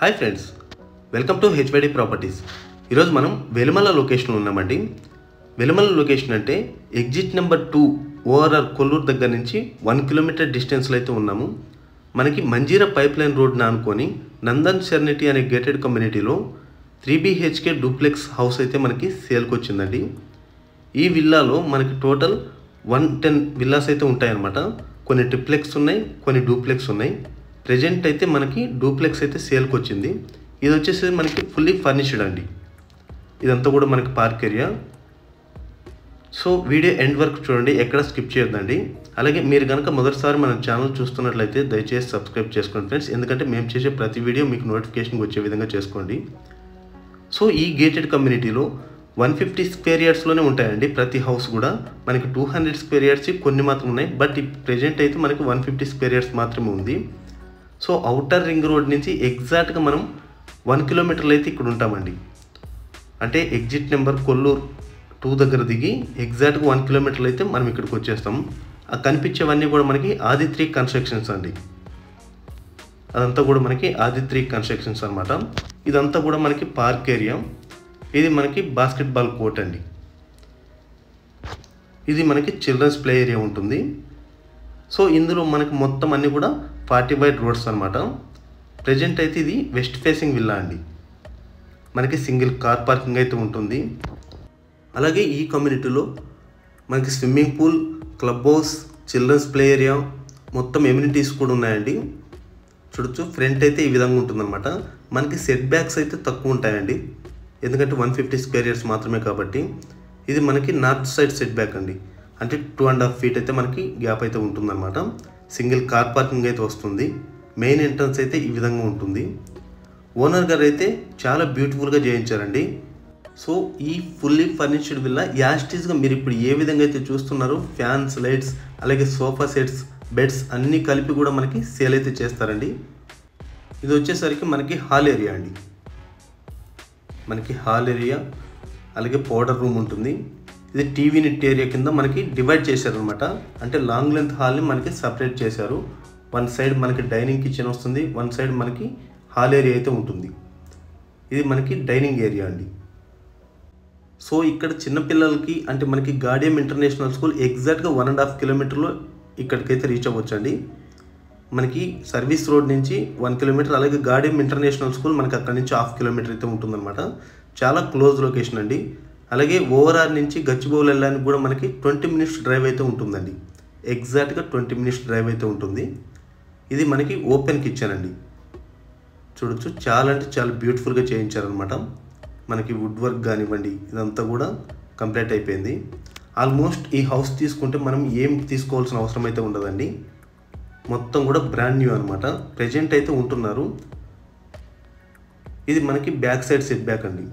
Hi friends, welcome to HYD properties. ఈరోజు మనం వెలుమల లొకేషన్లో ఉన్నామండి. వెలుమల లొకేషన్ అంటే ఎగ్జిట్ నెంబర్ 2 ఓఆర్ఆర్ కొల్లూరు దగ్గర నుంచి 1 కిలోమీటర్ డిస్టెన్స్లో అయితే ఉన్నాము. మనకి మంజీరా పైప్ లైన్ రోడ్ని ఆనుకొని నందన్ సెర్నిటీ అనే గేటెడ్ కమ్యూనిటీలో 3 BHK డూప్లెక్స్ హౌస్ అయితే మనకి సేల్కి వచ్చిందండి. ఈ విల్లాలో మనకి టోటల్ 110 విల్లాస్ అయితే ఉంటాయన్నమాట. కొన్ని ట్రిప్లెక్స్ ఉన్నాయి, కొన్ని డూప్లెక్స్ ఉన్నాయి. ప్రెజెంట్ అయితే మనకి డూప్లెక్స్ అయితే సేల్కి వచ్చింది. ఇది వచ్చేసి మనకి ఫుల్లీ ఫర్నిష్డ్ అండి. ఇదంతా కూడా మనకి park area. So video end వరకు చూడండి, ఎక్కడ స్కిప్ చేయొద్దండి. అలాగే మీరు కనుక మొదటిసారి మన ఛానల్ చూస్తున్నట్లయితే దయచేసి సబ్స్క్రైబ్ చేసుకోండి ఫ్రెండ్స్, ఎందుకంటే మేము చేసే ప్రతి వీడియో మీకు నోటిఫికేషన్ వచ్చే విధంగా చేసుకోండి. సో ఈ గేటెడ్ కమ్యూనిటీలో 150 స్క్వేర్ యార్డ్స్లోనే ఉంటాయండి ప్రతి హౌస్ కూడా. మనకి 200 స్క్వేర్ యార్డ్స్ కొన్ని మాత్రం ఉన్నాయి, బట్ ప్రెజెంట్ అయితే మనకి 150 స్క్వేర్ యార్డ్స్ మాత్రమే ఉంది. సో అవుటర్ రింగ్ రోడ్ నుంచి ఎగ్జాక్ట్గా మనం 1 కిలోమీటర్లు అయితే ఇక్కడ ఉంటామండి. అంటే ఎగ్జిట్ నెంబర్ కొల్లూరు 2 దగ్గర దిగి ఎగ్జాక్ట్గా 1 కిలోమీటర్లు అయితే మనం ఇక్కడికి వచ్చేస్తాం. ఆ కనిపించేవన్నీ కూడా మనకి ఆదిత్రి కన్స్ట్రక్షన్స్ అండి. అదంతా కూడా మనకి ఆదిత్రి కన్స్ట్రక్షన్స్ అనమాట. ఇదంతా కూడా మనకి పార్క్ ఏరియా. ఇది మనకి బాస్కెట్బాల్ కోర్ట్ అండి. ఇది మనకి చిల్డ్రన్స్ ప్లే ఏరియా ఉంటుంది. సో ఇందులో మనకి మొత్తం అన్నీ కూడా 40 వైడ్ రోడ్స్ అనమాట. ప్రజెంట్ అయితే ఇది వెస్ట్ ఫేసింగ్ విల్లా అండి. మనకి సింగిల్ కార్ పార్కింగ్ అయితే ఉంటుంది. అలాగే ఈ కమ్యూనిటీలో మనకి swimming pool, club house, children's play area, మొత్తం ఎమ్యూనిటీస్ కూడా ఉన్నాయండి. చూడొచ్చు, ఫ్రంట్ అయితే ఈ విధంగా ఉంటుందన్నమాట. మనకి సెట్ బ్యాక్స్ అయితే తక్కువ ఉంటాయండి, ఎందుకంటే 150 స్క్వేర్ యార్డ్స్ మాత్రమే కాబట్టి. ఇది మనకి నార్త్ సైడ్ సెట్ బ్యాక్ అండి. అంటే 2.5 feet అయితే మనకి గ్యాప్ అయితే ఉంటుందన్నమాట. సింగిల్ కార్ పార్కింగ్ అయితే వస్తుంది. మెయిన్ ఎంట్రన్స్ అయితే ఈ విధంగా ఉంటుంది. ఓనర్ గారు అయితే చాలా బ్యూటిఫుల్గా చేయించారండి. సో ఈ ఫుల్లీ ఫర్నిష్డ్ విల్లా యాస్టీస్గా మీరు ఇప్పుడు ఏ విధంగా అయితే చూస్తున్నారో, ఫ్యాన్స్, లైట్స్, అలాగే సోఫా సెట్స్, బెడ్స్ అన్నీ కలిపి కూడా మనకి సేల్ అయితే చేస్తారండి. ఇది వచ్చేసరికి మనకి హాల్ ఏరియా అండి. మనకి హాల్ ఏరియా అలాగే పౌడర్ రూమ్ ఉంటుంది. ఇది టీవీ నెట్ ఏరియా కింద మనకి డివైడ్ చేశారనమాట. అంటే లాంగ్ లెంత్ హాల్ని మనకి సపరేట్ చేశారు. వన్ సైడ్ మనకి డైనింగ్ కిచెన్ వస్తుంది, వన్ సైడ్ మనకి హాల్ ఏరియా అయితే ఉంటుంది. ఇది మనకి డైనింగ్ ఏరియా అండి. సో ఇక్కడ చిన్నపిల్లలకి అంటే మనకి గాడియం ఇంటర్నేషనల్ స్కూల్ ఎగ్జాక్ట్గా 1.5 కిలోమీటర్లో ఇక్కడికైతే రీచ్ అవ్వచ్చు అండి. మనకి సర్వీస్ రోడ్ నుంచి 1 కిలోమీటర్, అలాగే గాడియం ఇంటర్నేషనల్ స్కూల్ మనకి అక్కడి నుంచి 1/2 కిలోమీటర్ అయితే ఉంటుందన్నమాట. చాలా క్లోజ్ లొకేషన్ అండి. అలాగే ఓఆర్ఆర్ నుంచి గచ్చిబౌలి వెళ్ళడానికి కూడా మనకి 20 minutes డ్రైవ్ అయితే ఉంటుందండి. ఎగ్జాక్ట్గా 20 minutes డ్రైవ్ అయితే ఉంటుంది. ఇది మనకి ఓపెన్ కిచెన్ అండి. చూడొచ్చు, చాలా అంటే చాలా బ్యూటిఫుల్గా చేయించారనమాట. మనకి వుడ్ వర్క్ కానివ్వండి, ఇదంతా కూడా కంప్లీట్ అయిపోయింది. ఆల్మోస్ట్ ఈ హౌస్ తీసుకుంటే మనం ఏం తీసుకోవాల్సిన అవసరం అయితే ఉండదండి. మొత్తం కూడా బ్రాండ్ న్యూ అనమాట. ప్రెజెంట్ అయితే ఉంటున్నారు. ఇది మనకి బ్యాక్ సైడ్ సెట్ బ్యాక్ అండి.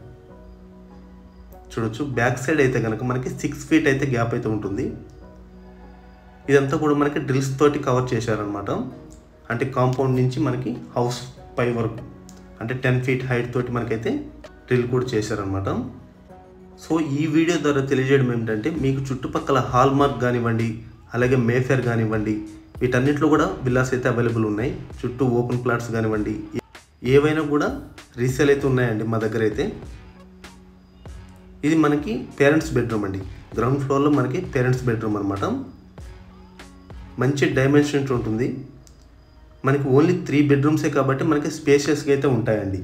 చూడొచ్చు, బ్యాక్ సైడ్ అయితే కనుక మనకి 6 feet అయితే గ్యాప్ అయితే ఉంటుంది. ఇదంతా కూడా మనకి డ్రిల్స్ తోటి కవర్ చేశారనమాట. అంటే కాంపౌండ్ నుంచి మనకి హౌస్ పై వరకు అంటే 10 feet హైట్ తోటి మనకైతే డ్రిల్ కూడా చేశారనమాట. సో ఈ వీడియో ద్వారా తెలియజేయడం ఏమిటంటే, మీకు చుట్టుపక్కల హాల్మార్క్ కానివ్వండి, అలాగే మేఫేర్ కానివ్వండి, వీటన్నిటిలో కూడా విల్లాస్ అయితే అవైలబుల్ ఉన్నాయి. చుట్టూ ఓపెన్ ప్లాట్స్ కానివ్వండి, ఏవైనా కూడా రీసేల్ అయితే ఉన్నాయండి మా దగ్గర అయితే. ఇది మనకి పేరెంట్స్ బెడ్రూమ్ అండి. గ్రౌండ్ ఫ్లోర్లో మనకి పేరెంట్స్ బెడ్రూమ్ అనమాట. మంచి డైమెన్షన్స్ ఉంటుంది. మనకి ఓన్లీ 3 bedrooms కాబట్టి మనకి స్పేషియస్గా అయితే ఉంటాయండి.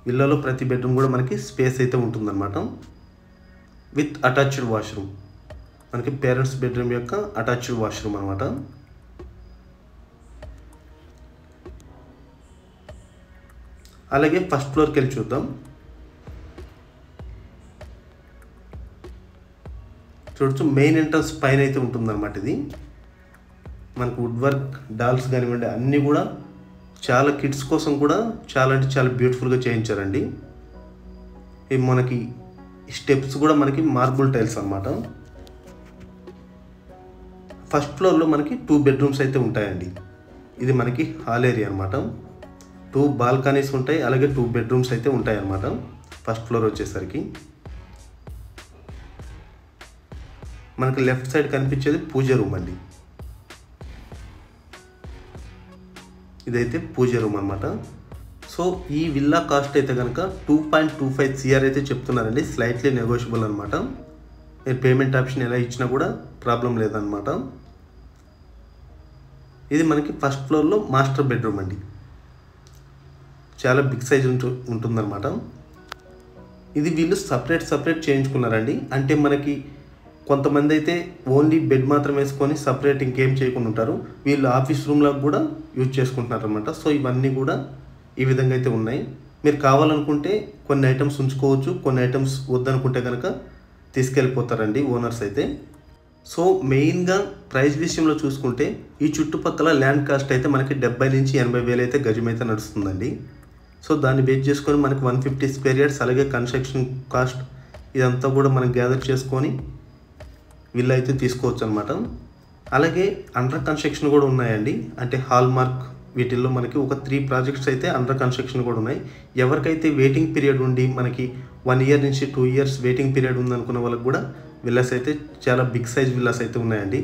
విల్లాలో ప్రతి బెడ్రూమ్ కూడా మనకి స్పేస్ అయితే ఉంటుందన్నమాట. With attached washroom. మనకి పేరెంట్స్ బెడ్రూమ్ యొక్క అటాచ్డ్ వాష్రూమ్ అనమాట. అలాగే ఫస్ట్ ఫ్లోర్కి వెళ్ళి చూద్దాం. చూడొచ్చు, మెయిన్ ఎంట్రన్స్ పైన అయితే ఉంటుందన్నమాట. ఇది మనకు వుడ్ వర్క్, డాల్స్ కానివ్వండి, అన్నీ కూడా చాలా కిడ్స్ కోసం కూడా చాలా అంటే చాలా బ్యూటిఫుల్గా చేయించారండి. ఇవి మనకి స్టెప్స్ కూడా మనకి మార్బుల్ టైల్స్ అనమాట. ఫస్ట్ ఫ్లోర్లో మనకి 2 bedrooms అయితే ఉంటాయండి. ఇది మనకి హాల్ ఏరియా అనమాట. 2 balconies ఉంటాయి, అలాగే 2 bedrooms అయితే ఉంటాయి అన్నమాట. ఫస్ట్ ఫ్లోర్ వచ్చేసరికి మనకి లెఫ్ట్ సైడ్ కనిపించేది పూజ రూమ్ అండి. ఇదైతే పూజ రూమ్ అనమాట. సో ఈ విల్లా కాస్ట్ అయితే కనుక 2.25 CR అయితే చెప్తున్నారండి. స్లైట్లీ నెగోషియబుల్ అనమాట. మీరు పేమెంట్ ఆప్షన్ ఎలా ఇచ్చినా కూడా ప్రాబ్లం లేదనమాట. ఇది మనకి ఫస్ట్ ఫ్లోర్లో మాస్టర్ బెడ్రూమ్ అండి. చాలా బిగ్ సైజ్ ఉంటుందన్నమాట. ఇది వీళ్ళు సపరేట్ చేయించుకున్నారండి. అంటే మనకి కొంతమంది అయితే ఓన్లీ బెడ్ మాత్రం వేసుకొని సపరేట్ ఇంకేం చేయకుండా ఉంటారు. వీళ్ళు ఆఫీస్ రూమ్లో కూడా యూజ్ చేసుకుంటున్నారు అనమాట. సో ఇవన్నీ కూడా ఈ విధంగా అయితే ఉన్నాయి. మీరు కావాలనుకుంటే కొన్ని ఐటమ్స్ ఉంచుకోవచ్చు, కొన్ని ఐటమ్స్ వద్దనుకుంటే కనుక తీసుకెళ్ళిపోతారండి ఓనర్స్ అయితే. సో మెయిన్గా ప్రైస్ విషయంలో చూసుకుంటే ఈ చుట్టుపక్కల ల్యాండ్ కాస్ట్ అయితే మనకి 70 నుంచి 80 వేలు అయితే గజం అయితే నడుస్తుందండి. సో దాన్ని బేస్ చేసుకొని మనకి 150 స్క్వేర్ యార్డ్స్, అలాగే కన్స్ట్రక్షన్ కాస్ట్ ఇదంతా కూడా మనం గ్యాదర్ చేసుకొని విల్లా అయితే తీసుకోవచ్చు అనమాట. అలాగే అండర్ కన్స్ట్రక్షన్ కూడా ఉన్నాయండి. అంటే హాల్ మార్క్ వీటిల్లో మనకి ఒక 3 ప్రాజెక్ట్స్ అయితే అండర్ కన్స్ట్రక్షన్ కూడా ఉన్నాయి. ఎవరికైతే వెయిటింగ్ పీరియడ్ ఉండి మనకి 1 ఇయర్ నుంచి 2 ఇయర్స్ వెయిటింగ్ పీరియడ్ ఉందనుకున్న వాళ్ళకి కూడా విల్లాస్ అయితే చాలా బిగ్ సైజ్ విల్లాస్ అయితే ఉన్నాయండి.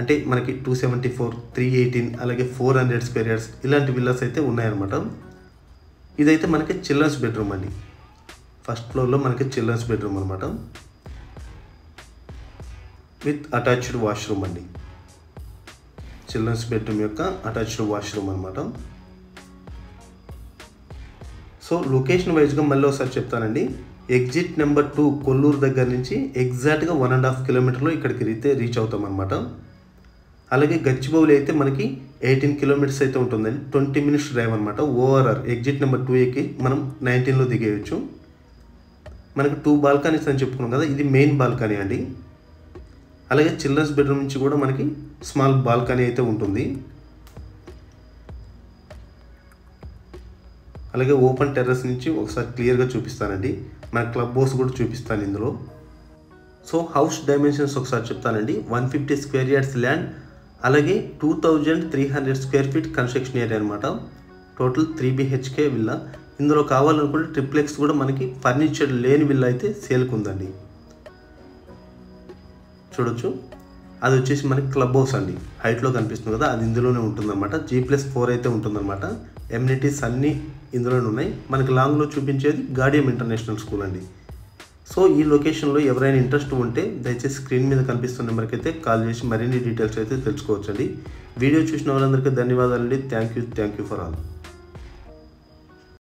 అంటే మనకి 274, 318 అలాగే 400 స్క్వేర్ యార్డ్స్ ఇలాంటి విల్లాస్ అయితే ఉన్నాయన్నమాట. ఇదైతే మనకి చిల్డ్రన్స్ బెడ్రూమ్ అండి. ఫస్ట్ ఫ్లోర్లో మనకి చిల్డ్రన్స్ బెడ్రూమ్ అనమాట, విత్ అటాచ్డ్ వాష్రూమ్ అండి. చిల్డ్రన్స్ బెడ్రూమ్ యొక్క అటాచ్డ్ వాష్రూమ్ అనమాట. సో లొకేషన్ వైజ్గా మళ్ళీ ఒకసారి చెప్తానండి. ఎగ్జిట్ నెంబర్ 2 కొల్లూరు దగ్గర నుంచి ఎగ్జాక్ట్గా 1.5 కిలోమీటర్లో ఇక్కడికి రీచ్ అవుతాం అనమాట. అలాగే గచ్చిబౌలి అయితే మనకి 18 కిలోమీటర్స్ అయితే ఉంటుందండి. 20 మినిట్స్ డ్రైవ్ అనమాట. ఓఆర్ఆర్ ఎగ్జిట్ నెంబర్ 2 ఎక్కి మనం 19లో దిగేయచ్చు. మనకి 2 బాల్కనీస్ అని చెప్పుకున్నాం కదా, ఇది మెయిన్ బాల్కనీ అండి. అలాగే చిల్డ్రన్స్ బెడ్రూమ్ నుంచి కూడా మనకి స్మాల్ బాల్కనీ అయితే ఉంటుంది. అలాగే ఓపెన్ టెర్రస్ నుంచి ఒకసారి క్లియర్గా చూపిస్తానండి. మన క్లబ్ హౌస్ కూడా చూపిస్తాను ఇందులో. సో హౌస్ డైమెన్షన్స్ ఒకసారి చెప్తానండి. 150 స్క్వేర్ యార్డ్స్ ల్యాండ్, అలాగే 2300 స్క్వేర్ ఫీట్ కన్స్ట్రక్షన్ ఏరియా అనమాట. Total 3 BHK villa. ఇందులో కావాలనుకుంటే ట్రిప్లెక్స్ కూడా మనకి ఫర్నిచర్ లేని విల్లా అయితే సేల్కి ఉందండి. చూడొచ్చు, అది వచ్చేసి మనకి క్లబ్ హౌస్ అండి. హైట్లో కనిపిస్తుంది కదా, అది ఇందులోనే ఉంటుందన్నమాట. G+4 అయితే ఉంటుందన్నమాట. ఎమ్యూనిటీస్ అన్నీ ఇందులోనే ఉన్నాయి. మనకి లాంగ్లో చూపించేది గాడియం ఇంటర్నేషనల్ స్కూల్ అండి. సో ఈ లొకేషన్లో ఎవరైనా ఇంట్రెస్ట్ ఉంటే దయచేసి స్క్రీన్ మీద కనిపిస్తున్న నెంబర్కి అయితే కాల్ చేసి మరిన్ని డీటెయిల్స్ అయితే తెలుసుకోవచ్చండి. వీడియో చూసిన వాళ్ళందరికీ ధన్యవాదాలండి. Thank you for all.